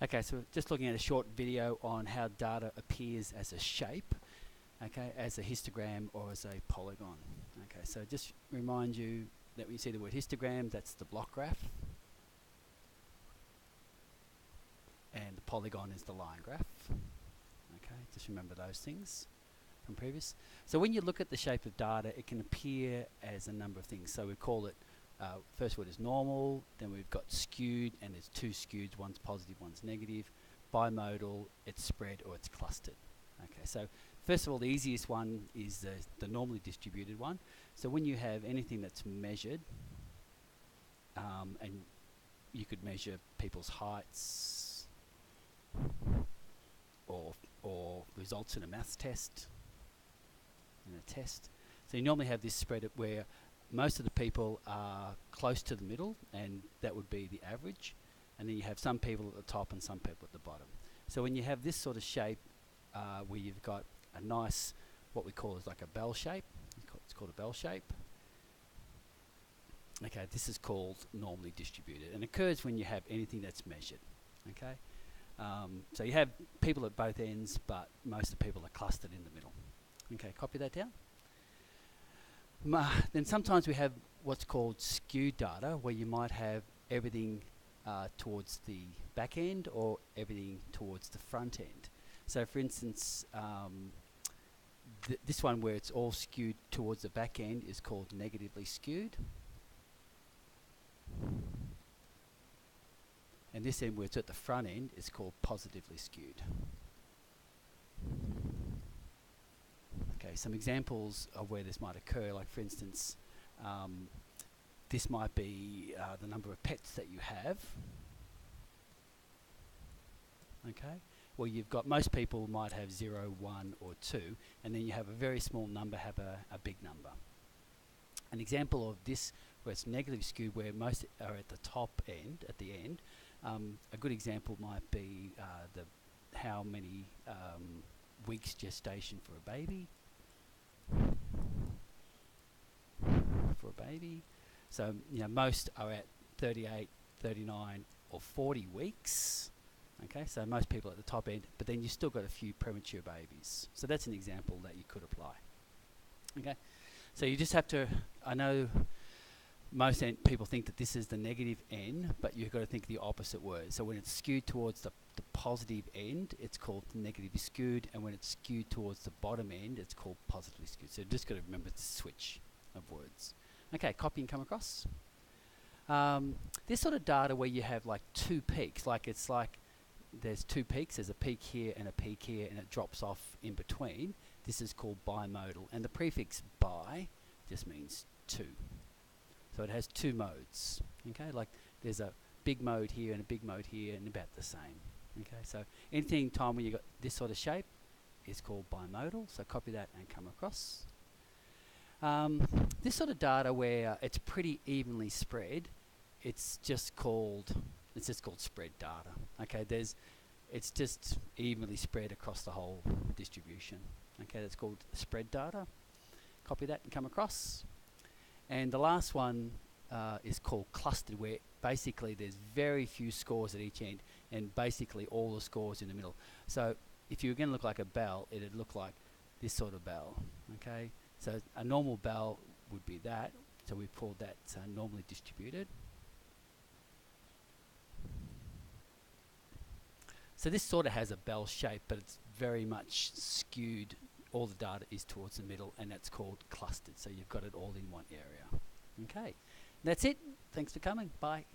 Okay, so we're just looking at a short video on how data appears as a shape, okay, as a histogram or as a polygon. Okay, so just remind you that when you see the word histogram, that's the block graph, and the polygon is the line graph. Okay, just remember those things from previous. So when you look at the shape of data, it can appear as a number of things. So we call it, first word is normal, then we've got skewed, and there's two skewed, one's positive, one's negative. Bimodal, it's spread or it's clustered. Okay, so first of all, the easiest one is the normally distributed one. So when you have anything that's measured, and you could measure people's heights, or results in a maths test, So you normally have this spread where most of the people are close to the middle, and that would be the average. And then you have some people at the top and some people at the bottom. So when you have this sort of shape, where you've got a nice, what we call is like a bell shape. It's called a bell shape. Okay, this is called normally distributed, and occurs when you have anything that's measured. Okay, so you have people at both ends, but most of the people are clustered in the middle. Okay, copy that down. Then sometimes we have what's called skewed data, where you might have everything towards the back end or everything towards the front end. So for instance, this one where it's all skewed towards the back end is called negatively skewed. And this end where it's at the front end is called positively skewed. Okay, some examples of where this might occur, like for instance, this might be the number of pets that you have. Okay, well you've got, most people might have 0, 1 or 2, and then you have a very small number have a big number. An example of this where it's negatively skewed, where most are at the top end, at the end, a good example might be how many weeks gestation for a baby. So most are at 38, 39 or 40 weeks. Okay, so most people at the top end, but then you've still got a few premature babies. So that's an example that you could apply. Okay, so you just have to, I know most people think that this is the negative n, but you've got to think the opposite word. So when it's skewed towards the positive end, it's called negatively skewed, and when it's skewed towards the bottom end, it's called positively skewed. So just got to remember the switch of words. Okay, copy and come across. This sort of data where you have like two peaks, like it's like there's two peaks, there's a peak here and a peak here, and it drops off in between. This is called bimodal, and the prefix bi just means two. So it has two modes. Okay, like there's a big mode here and a big mode here, and about the same. Okay, so anything time when you got this sort of shape is called bimodal. So copy that and come across. This sort of data where it's pretty evenly spread, it's just called spread data. Okay, it's just evenly spread across the whole distribution. Okay, that's called spread data. Copy that and come across. And the last one is called clustered, where basically there's very few scores at each end, and basically all the scores in the middle. So if you were going to look like a bell, it'd look like this sort of bell. Okay, so a normal bell would be that. So we've called that normally distributed. So this sort of has a bell shape, but it's very much skewed. All the data is towards the middle, and that's called clustered. So you've got it all in one area. Okay, that's it. Thanks for coming. Bye.